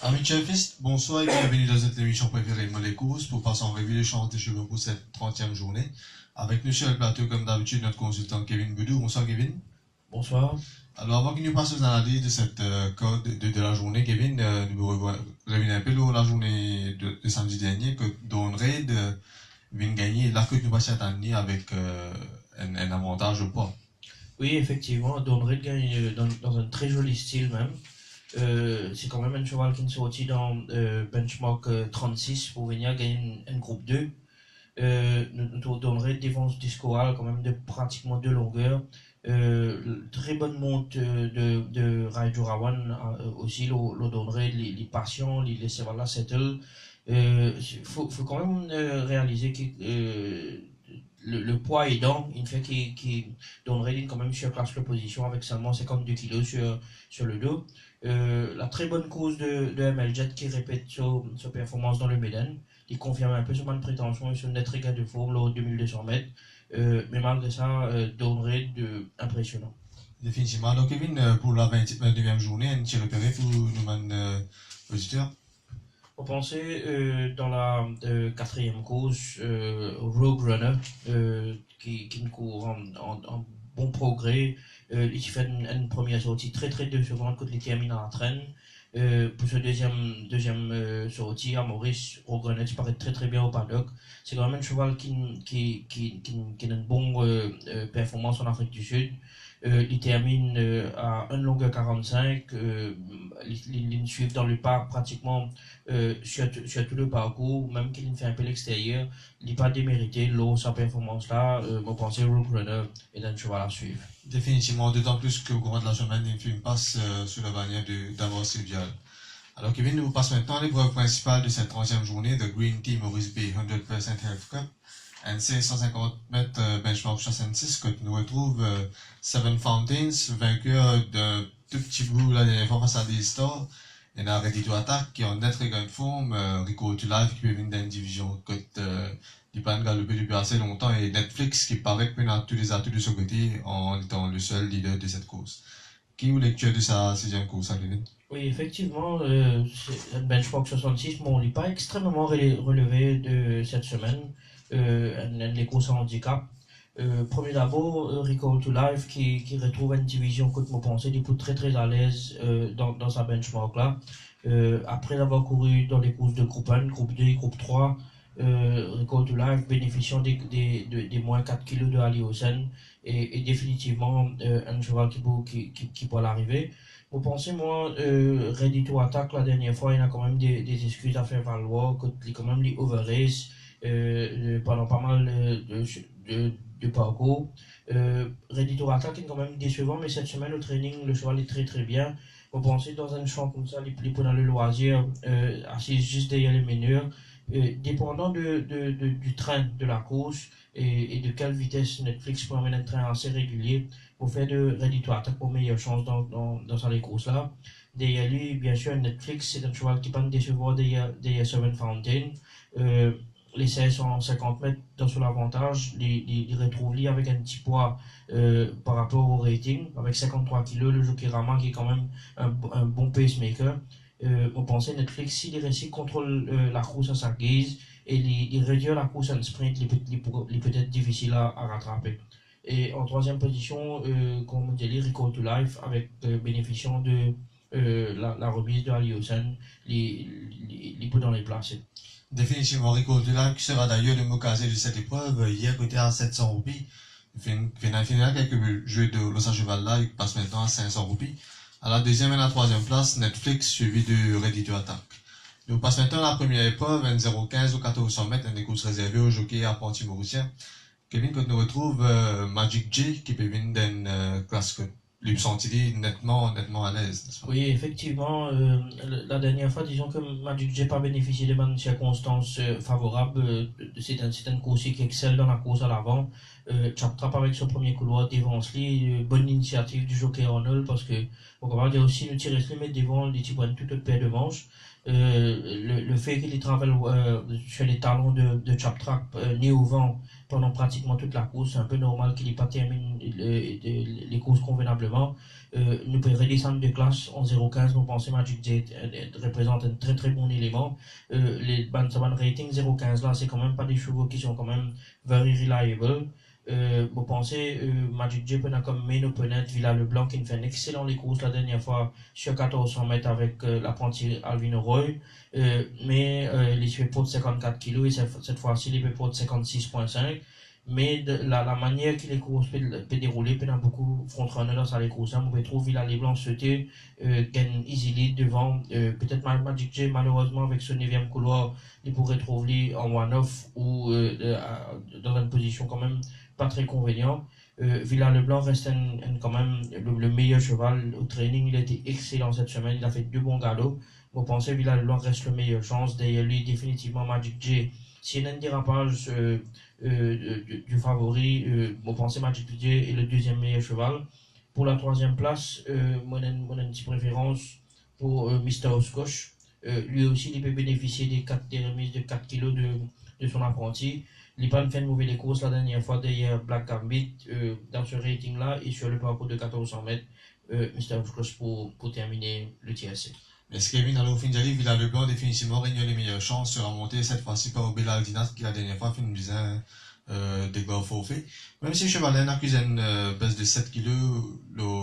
Amis Chefist, bonsoir et bienvenue dans cette émission préférée de les courses pour passer en revue les chances des chevaux pour cette 30e journée. Avec nous sur le plateau, comme d'habitude, notre consultant Kevin Boudou. Bonsoir Kevin. Bonsoir. Alors avant que nous passions aux analyses de cette code de la journée, Kevin, nous revenons un peu sur la journée de samedi dernier que Don Raid vient gagner là que nous passons cette année avec un avantage ou pas. Oui, effectivement, Donred gagne dans un très joli style même. C'est quand même un cheval qui est sorti dans benchmark 36 pour venir gagner un groupe 2. Notre Donred défense du score quand même de pratiquement 2 longueurs. Très bonne monte de Raidurawan aussi, le Donred, les patients, les Sevala Settle. Faut quand même réaliser que le poids aidant, il fait qu'il donnerait quand même surclasse l'opposition avec seulement 52 kilos sur le dos. La très bonne cause de MLJet qui répète sa performance dans le Médan. Il confirme un peu son manque de prétention et son net regard de forme lors de 2200 mètres. Mais malgré ça, donnerait impressionnant. Définitivement. Alors Kevin, pour la 29e journée, un petit repéré pour nos auditeurs. On pensait dans la quatrième course, Rogue Runner, qui court en bon progrès. Il fait une première sortie très 2 secondes quand il termine à la traîne. Pour ce deuxième sortie, à Maurice, Rogue Runner paraît très bien au paddock. C'est quand même un cheval qui a une bonne performance en Afrique du Sud. Il termine à 1 longueur 45. Il suit dans le parc pratiquement sur tout le parcours, même qu'il fait un peu l'extérieur. Il n'est pas démérité l'eau, sa performance là. Mon pensée, Rogue Runner est un cheval à suivre. Définitivement, d'autant plus qu'au courant de la semaine, il fait une passe sur la bannière d'Avance Silvial. Alors Kevin, nous passons maintenant à l'épreuve principale de cette 30e journée de Green Tea Maurice Bay 100% Health Cup. Un 150 mètres benchmark 66 que nous retrouve Seven Fountains, vainqueur d'un tout petit bout la dernière fois face à des stars. Il y a Ready to Attack qui est en net regain de forme, Rico to Life qui peut venir d'une division que il pas galopé depuis assez longtemps et Netflix qui paraît que a tous les atouts de ce côté en étant le seul leader de cette course. Qui est lecture de sa 6e course à Kevin? Oui, effectivement, c'est un benchmark 66, mais on n'est pas extrêmement relevé de cette semaine. Les courses en handicap. Premier d'abord, Recall to Life qui retrouve une division que je pensais du coup très à l'aise dans sa benchmark là. Après avoir couru dans les courses de groupe 1, groupe 2 et groupe 3, Recall to Life bénéficiant des moins 4 kg de Aliocen et définitivement un cheval qui peut l'arriver. Vous pensez, moi, Ready to Attack, la dernière fois, il y a quand même des excuses à faire valoir, quand même les overrace pendant pas mal de parcours. Ready to Attack est quand même décevant, mais cette semaine, au training, le cheval est très bien. Vous pensez, dans un champ comme ça, les dans le loisir, assis juste derrière les meneurs, dépendant du train de la course et de quelle vitesse Netflix peut amener un train assez régulier pour faire de Ready to Attack pour meilleure chance dans sa course là. Derrière lui, bien sûr, Netflix, c'est un cheval qui peut nous décevoir derrière Seven Fountain. Les 1650 mètres dans son avantage, il retrouve lui avec un petit poids par rapport au rating, avec 53 kg, le jockey Rama qui est quand même un bon pacemaker. On pensait Netflix, s'il réussit contrôle la course à sa guise et il réduit la course en sprint, il peut être difficile à rattraper. Et en troisième position, comme on dit, Recall to Life avec bénéficiant de la remise de Aliocen, il peut dans les placer. Définitivement, Rico to Life qui sera d'ailleurs le mot casé de cette épreuve, hier côté à 700 roupies. Il fait une finale quelques jeux de Los Cheval là, il passe maintenant à 500 roupies. À la deuxième et la troisième place, Netflix, suivi de Ready to Attack. Nous passons maintenant à la première épreuve, 1,015 ou 1400 mètres, une des courses réservées aux jockeys apprentis mauriciens. Kevin, quand nous retrouve Magic J, qui peut venir d'une classe que lui sentit nettement à l'aise. Oui, effectivement, la dernière fois, disons que Magic J pas bénéficié de bonnes circonstances favorables. C'est une course qui excelle dans la course à l'avant. Chaptrap avec son premier couloir dévance lui, bonne initiative du jockey Arnold parce que on va dire aussi le tir mais devant les petits points toute paire de manches. Le fait qu'il travaille sur les talons de Chap Track, nez au vent, pendant pratiquement toute la course, c'est un peu normal qu'il n'ait pas terminé les courses convenablement. Nous pouvons redescendre de classe en 0,15. Nous pensons que Magic Jet représente un très très bon élément. Les rating 0,15 là, c'est quand même pas des chevaux qui sont quand même very reliable. Vous pensez, Magic J a comme main opponent Villa Leblanc qui fait un excellent les courses la dernière fois sur 1400 mètres avec l'apprenti Alvin Roy. Mais il fait pour de 54 kg et cette fois-ci il fait pour de 56,5. Mais la manière que les courses peuvent dérouler, il y a beaucoup de front-runner dans les courses. On peut trouver Villa Leblanc sauter, gagne easy lead devant. Peut-être Magic J, malheureusement, avec ce 9e couloir, il pourrait trouver en one-off ou dans une position quand même pas très convenient. Villa Leblanc reste quand même le meilleur cheval au training. Il a été excellent cette semaine. Il a fait 2 bons galops. Vous pensez Villa Leblanc reste le meilleur chance. Derrière lui, définitivement, Magic J. S'il y a un dérapage du favori, vous pensez Magic J est le 2e meilleur cheval. Pour la 3e place, moi, j'ai une petite préférence pour Mr. Oscoche. Lui aussi, il peut bénéficier des remises de 4 kg de son apprenti. Il n'a pas fait une mauvaise course la dernière fois derrière Black Gambit dans ce rating-là et sur le parcours de 1400 mètres, Mr. Oscoche pour terminer le TSC. Mais ce Kevin, alors au fin de l'année, Villa Leblanc définitivement règne les meilleures chances de remonter cette fois-ci par Bella Aldinat qui la dernière fois fait une dizaine des gars forfaits. Même si Chevalin accuse une baisse de 7 kg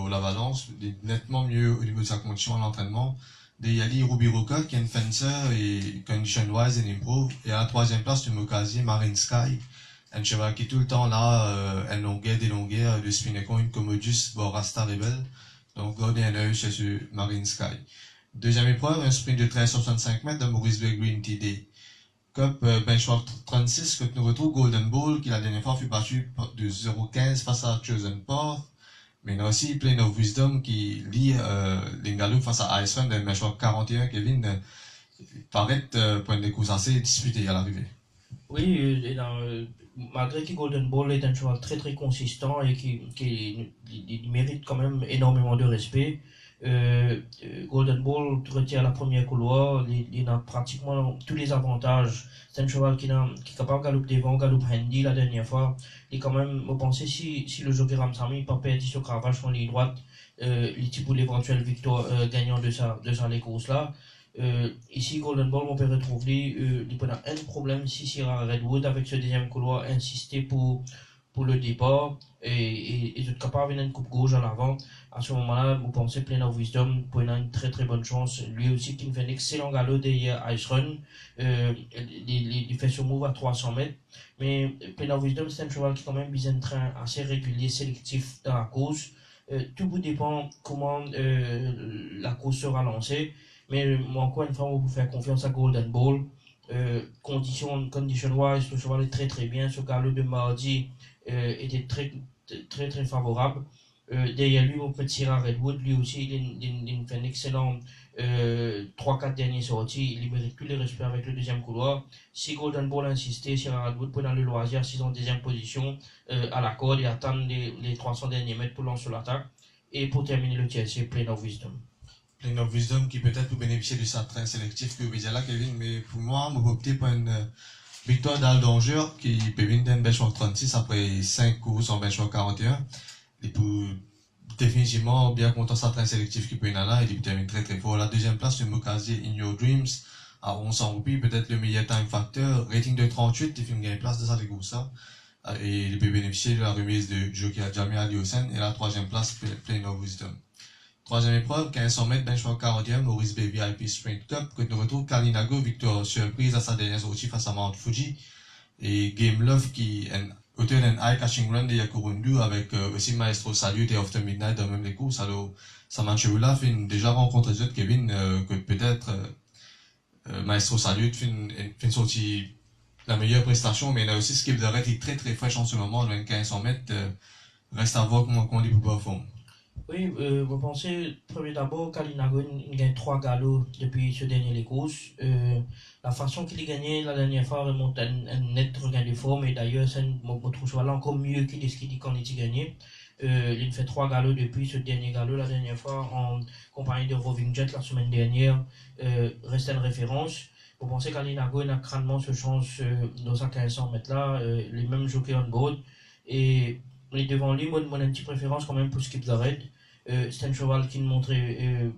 la balance, il est nettement mieux au niveau de sa condition à l'entraînement. Il y a Ruby Roca qui est une fencer et condition wise et improve. Et à la 3e place, du Mocasier Marine Sky. Un cheval qui est tout le temps là, un longueur des longueurs de Spinecon, une Commodus, Borasta Rebel. Donc, gardez un œil sur ce Marine Sky. Deuxième épreuve, un sprint de 13,65 mètres de Maurice Bay Green TD. Cup Benchmark 36, que nous retrouvons Golden Ball, qui la dernière fois fut battu de 0,15 face à Chosen Path. Mais il y a aussi Plain of Wisdom qui lie l'Ingaloo face à Iceland d'un Benchmark 41, Kevin, paraît pour une course assez disputée à l'arrivée. Oui, malgré que Golden Ball est un cheval très très consistant et qui mérite quand même énormément de respect, Golden Ball retient la première couloir, il a pratiquement tous les avantages. C'est un cheval qui est capable de galoper devant, galope handy la dernière fois. Et quand même, vous pensez si le jockey Ramsamy n'a pas perdu sur Cravache en ligne droite, il est pour l'éventuelle victoire gagnant de ça les courses là. Ici, Golden Ball, on peut retrouver il peut avoir un problème si Sierra Redwood avec ce deuxième couloir insister pour le départ et être capable d'une coupe gauche à l'avant. À ce moment-là, vous pensez Plain of Wisdom pour une très très bonne chance. Lui aussi qui me fait un excellent galop derrière Ice Run. Il fait ce move à 300 mètres. Mais Plain of Wisdom, c'est un cheval qui quand même vise un train assez régulier, sélectif dans la course. Tout vous dépend comment la course sera lancée. Mais encore une fois, on peut faire confiance à Golden Ball. Condition wise, le cheval est très très bien. Ce galop de mardi était très très très favorable. Derrière lui, on peut tirer à Redwood. Lui aussi, il fait un excellent 3-4 dernières sorties. Il mérite tous les respects avec le deuxième couloir. Si Golden Ball insistait, Sierra Redwood peut dans le loisir, 6 en deuxième position à la corde et attendre les 300 derniers mètres pour lancer l'attaque. Et pour terminer le TSC, Plain of Wisdom. Plain of Wisdom qui peut-être peut bénéficier de sa train sélectif que vous dites là, Kevin, mais pour moi, je vais opter pour une victoire d'Aldanger qui peut venir d'un benchmark 36 après 5 courses en benchmark 41. Et pour définitivement bien content sa train sélectif qui peut y là, il termine très très fort. La deuxième place, le Mocasier In Your Dreams à 1100 roupies, peut-être le meilleur time factor, rating de 38, il fait une place de ça les courses ça. Et il peut bénéficier de la remise de jockey à Jamie Aliosen et la troisième place, Plain of Wisdom. Troisième épreuve, 1500 mètres, benchmark 40e, Maurice Bay VIP Sprint Cup, que nous retrouvons Kalinago, victoire surprise à sa dernière sortie face à Mount Fuji, et Game Love qui est auteur d'un eye catching run de Yakurundu avec aussi Maestro Salute et After Midnight dans même les courses. Alors, Samanchevula fait déjà rencontré d'autres Kevin, que peut-être Maestro Salute fait une sortie la meilleure prestation, mais il y a aussi Skip the Red qui est très très fraîche en ce moment, 1500 mètres, reste à voir comment on dit pour performer. Oui, vous pensez, premier d'abord, Kalinago il gagne 3 galops depuis ce dernier les courses. La façon qu'il a gagné la dernière fois remonte à un net regain de forme et d'ailleurs, c'est mon cheval encore mieux qu'il ce qu'il dit quand il a gagné. Il fait 3 galops depuis ce dernier galop la dernière fois en compagnie de Roving Jet la semaine dernière. Reste une référence. Vous pensez qu'Alinago a crânement ce chance dans sa 1500 mètres là, les mêmes jockeys on board. Et devant lui, moi, une petite préférence quand même pour Skip the Red. C'est un cheval qui montrait,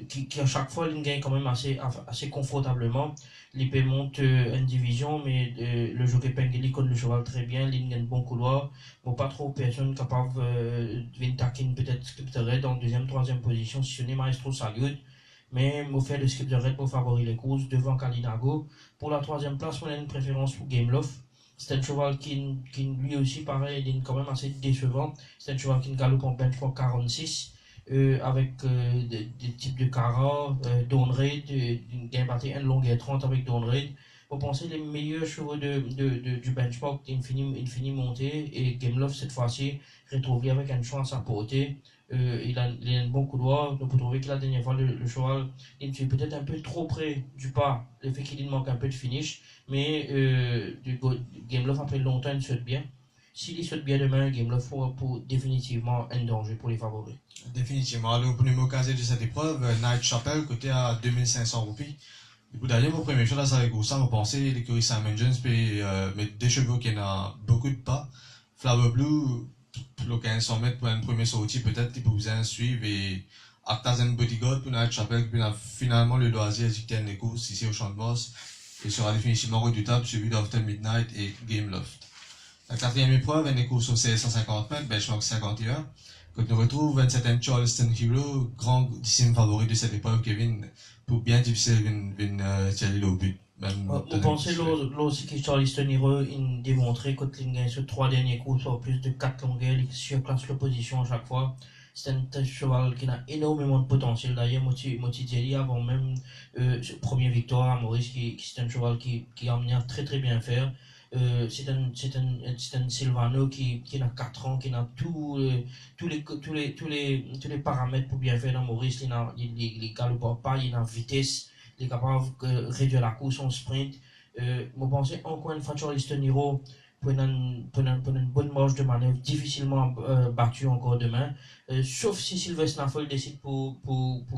qui à chaque fois, il gagne quand même assez confortablement. L'IP monte une division, mais le jockey Pengeli connaît le cheval très bien, il gagne bon couloir. Bon, pas trop personne capable de venir taquiner peut-être Skip the Red en deuxième, troisième position, si ce n'est Maestro Salute. Mais je fait de Skip the Red pour favoriser les courses devant Kalinago. Pour la troisième place, on a une préférence pour Game Love. C'est un cheval qui lui aussi, pareil, est quand même assez décevant. C'est un cheval qui galope en benchmark 46, avec des types de Cara, Dawn Raid, une game battue 1 longueur 30 avec Dawn Raid. Vous pensez les meilleurs chevaux du benchmark, il finit monter, et Game Love, cette fois-ci, retrouvé avec une chance à portée. Il a un bon couloir, donc vous trouvez que la dernière fois, le cheval, il est peut-être un peu trop près du pas, le fait qu'il manque un peu de finish, mais Game Love après longtemps il saute bien. S'il saute bien demain, Game Love pour définitivement un danger pour les favoris. Définitivement. Alors, pour numéro 15 de cette épreuve, Night Chapel, côté à 2500 roupies. Du coup, d'ailleurs, mon premier choix, là, c'est avec ça, on pensait l'écurie Simon Jones, puis mettre des chevaux qui n'ont beaucoup de pas. Flower Blue, pour le 1500 mètres pour une première sortie, peut-être, il peut vous en suivre, et Actazen Bodyguard pour Night Chapel, puis finalement le loisir qui tienne les courses ici au Champ de Mars, et sera définitivement redoutable, suivi d'After Midnight et Game Loft. La quatrième épreuve, une course au 150 mètres, benchmark 51. Quand nous retrouve 27e Charleston Hero, grandissime favori de cette épreuve, Kevin, pour bien difficile, tirer au but. Vous pensez, aussi que Charleston Hero, il démontrait quand il gagne sur 3 derniers courses, sur plus de 4 longueurs, il surclasse l'opposition à chaque fois. C'est un cheval qui a énormément de potentiel. D'ailleurs, Moti avant même première victoire à Maurice, c'est un cheval qui a amené à très très bien faire. C'est un Silvano qui a 4 ans, qui a tous les paramètres pour bien faire dans Maurice. Il galope pas, il a vitesse, il est capable de réduire la course en sprint. Vous pensez encore une fois Charleston Hero pour une bonne marge de manœuvre, difficilement battue encore demain. Sauf si Sylvester Snaffle décide pour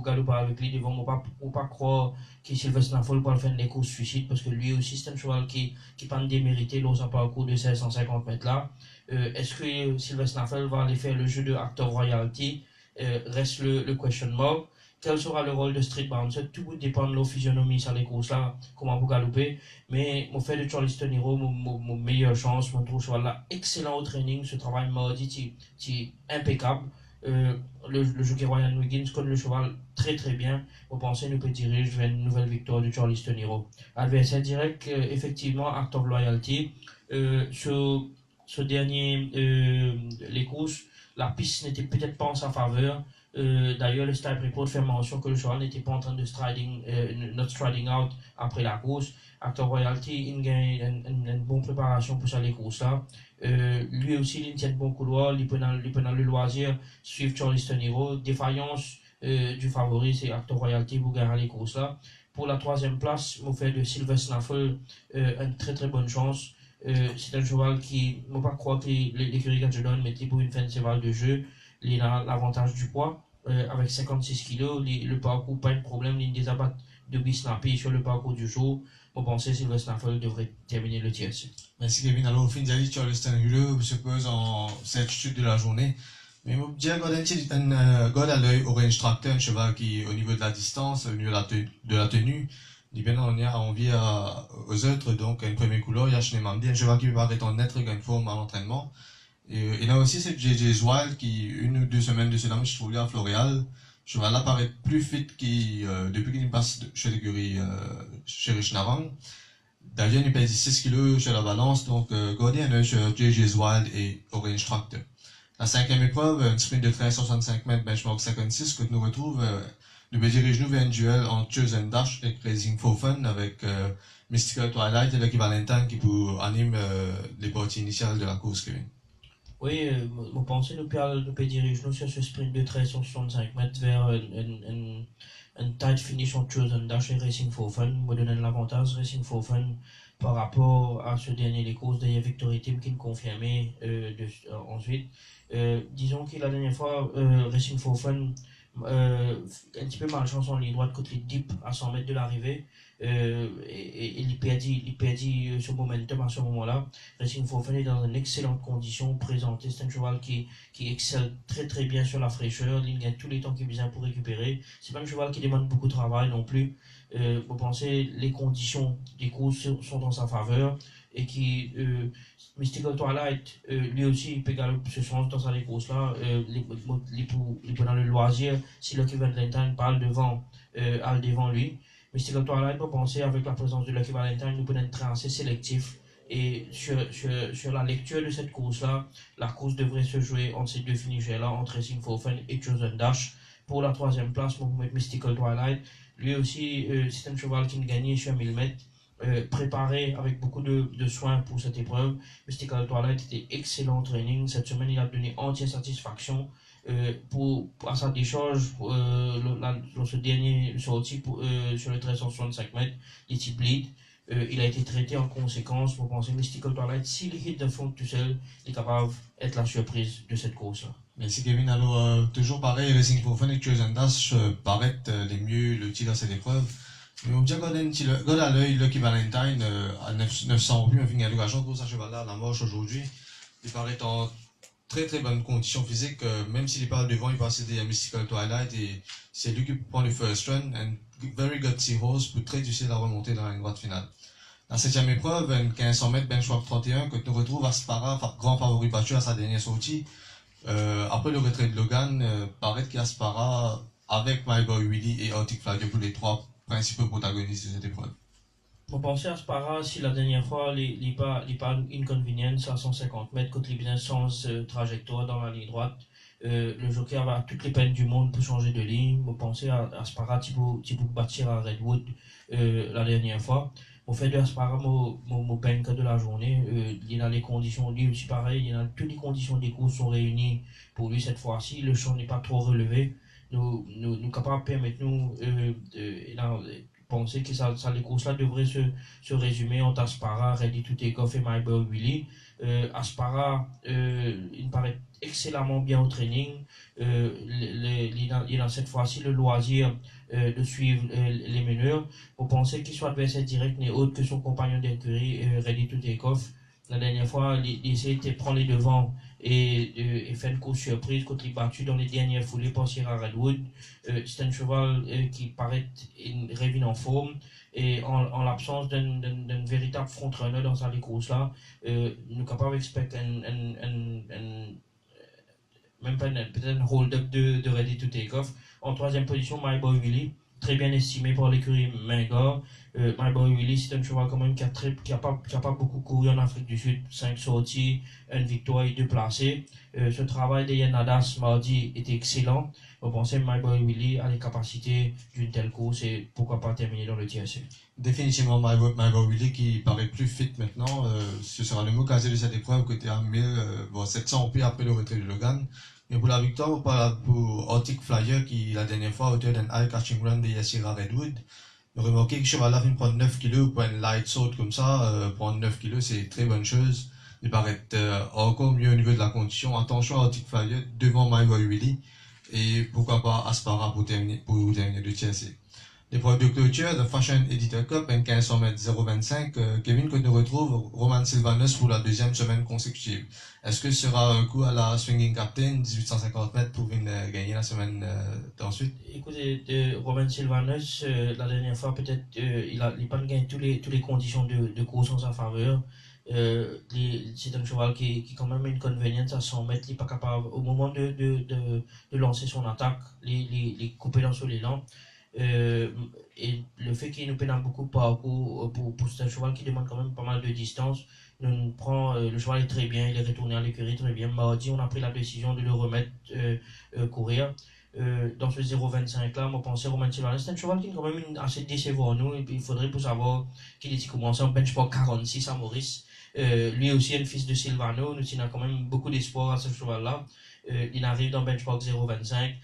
galoper avec lui devant. On ne pas croire que Sylvester Snaffle va faire des courses suicides, parce que lui aussi c'est un cheval qui peut démériter dans un parcours de 1650 mètres là. Est-ce que Sylvester Snaffle va aller faire le jeu de Actor Royalty? Reste le question mark. Quel sera le rôle de Street Bouncer? Tout dépend de leur physionomie sur les courses là, comment vous galoper. Mais mon fait de Charleston Hero, mon meilleure chance, mon trouve cheval là excellent au training, ce travail mardi, c'est impeccable. Le jockey Ryan Wiggins connaît le cheval très très bien. Vous pensez nous peut diriger vers une nouvelle victoire de Charleston Hero. Adversaire direct, effectivement, Act of Loyalty. Ce dernier, les courses, la piste n'était peut-être pas en sa faveur. D'ailleurs, le Style Report fait mention que le cheval n'était pas en train de striding out après la course. Actor Royalty, il gagne une bonne préparation pour ça les courses là. Lui aussi, il tient de bon couloir, il peut dans le loisir suivre Charleston Hero. Défaillance du favori, c'est Actor Royalty pour gagner les courses là. Pour la troisième place, on fait de Sylvester Snaffle une très très bonne chance. C'est un cheval qui, ne pas croire que l'écurie Gadget mettait pour une fin de cheval de jeu. Il a l'avantage du poids, avec 56 kg, le parcours pas de problème, il des abattes de bisnappé sur le parcours du jour. On pensait que Sylvester Snaffle devrait terminer le tiers. Merci Kevin. Alors au fin de Charleston Hero se pose en cette chute de la journée. Mais je dirais God à l'œil Orange Tractor, un cheval qui, au niveau de la distance, au niveau de la tenue, on a envie aux autres, donc un premier couleur, il y a un cheval qui peut paraître en être gain forme à l'entraînement. Et il y a aussi cette JJ's Wild qui, 1 ou 2 semaines de cela, je trouve là à Floréal, cheval là paraît plus fit depuis qu'il passe chez l'écurie chez Richnavang. D'ailleurs, il pèse 6 kg chez la balance, donc gardez un œil sur JJ's Wild et Orange Tractor. La cinquième épreuve, un sprint de 1365 mètres, benchmark 56, que nous retrouve, nous dirigeons vers un duel entre Chosen Dash et Racing for Fun avec Mystical Twilight et Lucky Valentine qui pour anime les parties initiales de la course, Kevin. Oui, vous pensez nous peut diriger sur ce sprint de 1365 mètres vers un tight finish entre Chosen Dash et Racing for Fun. Moi, donne l'avantage Racing for Fun. par rapport à ce dernier les causes d'ailleurs Victory Team qui me confirmait ensuite. Disons que la dernière fois, Racing for Fun, un petit peu malchance en ligne droite côté deep à 100 mètres de l'arrivée. Et il perdit ce momentum à ce moment-là. Racing for Fun est dans une excellente condition présentée. C'est un cheval qui excelle très très bien sur la fraîcheur. Il gagne tous les temps qu'il a besoin pour récupérer. C'est pas un cheval qui demande beaucoup de travail non plus. Vous pensez les conditions des courses sont dans sa faveur et qui Mystical Twilight lui aussi il peut galoper ce sens dans sa course là dans le loisir si Lucky Valentine parle devant devant lui. Mystical Twilight vous pensez avec la présence de Lucky Valentine nous pouvons être assez sélectif et sur la lecture de cette course là la course devrait se jouer entre ces deux finishers là entre Racing for Fun et Chosen Dash. Pour la troisième place, on va mettre Mystical Twilight. Lui aussi, c'est un cheval qui a gagné sur 1000 mètres, préparé avec beaucoup de soins pour cette épreuve. Mystical Twilight était excellent training. Cette semaine, il a donné entière satisfaction à sa décharge dans ce dernier sortie sur le 1365 mètres, il bleed. Il a été traité en conséquence. Vous pensez Mystical Twilight, s'il hit de fond tout seul, il est capable d'être la surprise de cette course-là. Merci Kevin. Alors, toujours pareil, Racing for Fun et Chosen Dash paraissent les mieux lotis dans cette épreuve. Mais on dit qu'on à l'œil Lucky Valentine à 900 roupies, on finit à l'occasion pour ce cheval-là, la moche aujourd'hui. Il paraît en très très bonne condition physique, même s'il est pas devant, il va céder à Mystical Twilight et c'est lui qui prend le first run. Un very gutsy horse pour très difficile à remonter dans la ligne droite finale. La septième épreuve, une 1500 mètres benchmark 31, que nous retrouve Aspara, grand favori battu à sa dernière sortie. Après le retrait de Logan, paraît qu'Aspara, avec My Boy Willie et Arctic Flyer pour les trois principaux protagonistes de cette épreuve. Vous pensez à Aspara, si la dernière fois, il pas inconvenience à 150 mètres, contre les bien sans trajectoire dans la ligne droite. Le jockey avait toutes les peines du monde pour changer de ligne. Vous pensez à Aspara, tu peux bâtir à Redwood la dernière fois. Au fait de Aspara, mon banque de la journée, il a les conditions, lui aussi pareil, il a toutes les conditions des courses sont réunies pour lui cette fois-ci. Le champ n'est pas trop relevé. Nous capables de permettre nous penser que les courses-là devraient se résumer entre Aspara, Ready to Take Off et My Boy Willie. Aspara, il me paraît excellemment bien au training. Il a cette fois-ci le loisir de suivre les meneurs. Vous pensez qu'il soit adversaire direct n'est autre que son compagnon d'écurie Ready to Take Off. La dernière fois, il essayait de prendre les devants et faire une course surprise contre les battus dans les dernières foulées par Sierra Redwood. C'est un cheval qui paraît revient en forme et en l'absence d'un véritable frontrunner dans cette course-là, nous sommes capables d'expecter même pas peut-être un hold-up de Ready to Take Off. En troisième position, My Boy Willie, très bien estimé par l'écurie Mingor. My Boy Willie, c'est un cheval quand même qui a pas beaucoup couru en Afrique du Sud, 5 sorties, une victoire et 2 placés. Ce travail de Yann Nadas mardi était excellent. Vous pensez My Boy Willie a les capacités d'une telle course et pourquoi pas terminer dans le TSC. Définitivement My Boy Willie qui paraît plus fit maintenant. Ce sera le mot casé de cette épreuve côté à 700 roupies après le retrait de Logan. Mais pour la victoire, pour Arctic Flyer qui la dernière fois auteur d'un high catching run de Sierra Redwood, remarquez que le cheval-là vient prendre 9 kg pour une light saute comme ça, prendre 9 kg c'est très bonne chose. Il paraît encore mieux au niveau de la condition. Attention à Arctic Flyer devant My Boy Willie et pourquoi pas Aspara pour terminer le TSC. L'épreuve de clôture de Fashion Editor Cup, 1500 mètres 0,25. Kevin, que nous retrouve Roman Silvanus pour la deuxième semaine consécutive. Est-ce que ce sera un coup à la Swinging Captain, 1850 mètres pour gagner la semaine d'ensuite? Écoutez, Roman Silvanus, la dernière fois, peut-être, il n'a pas gagné toutes les conditions de course en sa faveur. C'est un cheval qui quand même a une convenience à 100 mètres, il n'est pas capable, au moment de lancer son attaque, les couper dans l'élan. Et le fait qu'il nous pénale beaucoup de parcours pour un cheval qui demande quand même pas mal de distance, le cheval est très bien, il est retourné à l'écurie très bien. Mardi, on a pris la décision de le remettre courir. Dans ce 0,25 là, moi pensais Roman Silvanus, c'est un cheval qui est quand même assez décevant nous, et puis il faudrait pour savoir qu'il est commencé en benchmark 46 à Maurice. Lui aussi est le fils de Silvano, nous avons quand même beaucoup d'espoir à ce cheval là. Il arrive dans benchmark 0,25.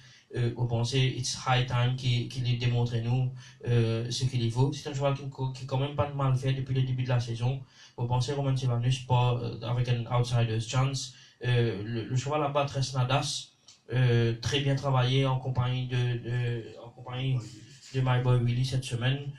Vous pensez, it's high time qu'il démontre nous ce qu'il faut. C'est un cheval qui quand même pas de mal fait depuis le début de la saison. Vous pensez, Roman Silvanus, pas avec un outsider's chance. Le cheval à battre reste Nadas, très bien travaillé en compagnie en compagnie de My Boy Willie cette semaine.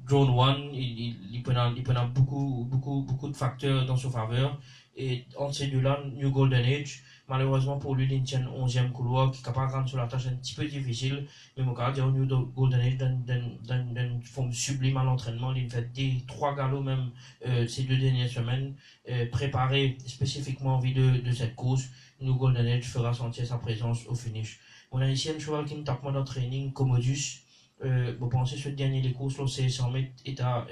Drone One, il prend beaucoup de facteurs dans sa faveur. Et entre ces deux-là, New Golden Age, malheureusement pour lui, il tient 11e couloir qui est capable de rendre sur la tâche un petit peu difficile. Mais mon cas, New Golden Age dans une forme sublime à l'entraînement. Il fait des 3 galops même ces 2 dernières semaines, préparés spécifiquement en vue de cette course. New Golden Age fera sentir sa présence au finish. On a ici un cheval qui est tapement dans training, Commodus. Vous pensez ce dernier les courses, c'est 100 mètres est à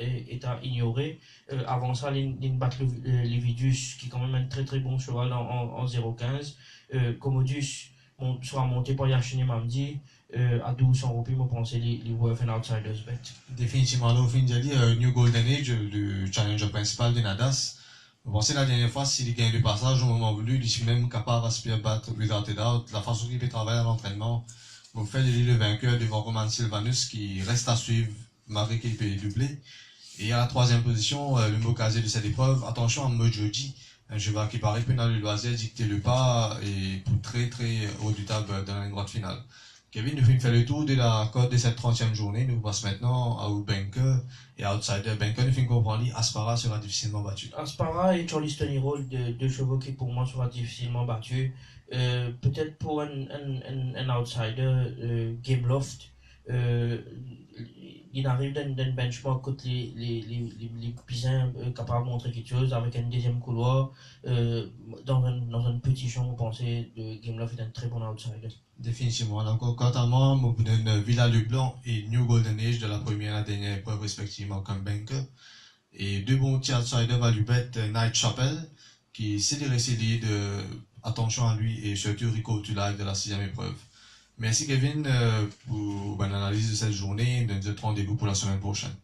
ignorer. Avant ça, il bat Lividus, qui est quand même un très très bon cheval en 0,15. Commodus sera monté par Yachine Mamdi à 1200 roupies. Vous pensez les worth and outsiders bet. Définitivement, là, au fin de New Golden Age, le challenger principal de Nadas. Vous pensez la dernière fois, s'il gagne le passage au moment voulu, il est même capable de se battre without a doubt. La façon qu'il peut travailler à l'entraînement, vous faites le vainqueur devant Roman Silvanus qui reste à suivre malgré qu'il peut doubler. Et à la 3e position, le mot casé de cette épreuve, attention à Mojoji, un cheval qui paraît que dans le loisir dicter le pas et pour très très redoutable dans la ligne droite finale. Kevin nous fait le tour de la cote de cette 30e journée. Nous passons maintenant à Banker et Outsider. Banker nous fait comprendre Aspara sera difficilement battu. Aspara et Charlie Stony Roll, deux chevaux qui pour moi sera difficilement battus. Peut-être pour un outsider, Game Loft, il arrive d'un benchmark contre les pisins capables de montrer quelque chose avec un deuxième couloir dans un petit champ. Vous pensez de Game Loft est un très bon outsider. Définitivement. Donc, quant à moi, je vous donne Villa Leblanc et New Golden Age de la première et la dernière épreuve respectivement comme banker. Et 2 bons petits outsiders va lui mettre Night Chapel, qui s'est décidé de attention à lui et surtout Rico to Live de la 6e épreuve. Merci Kevin pour l'analyse de cette journée. Nous nous rendez-vous pour la semaine prochaine.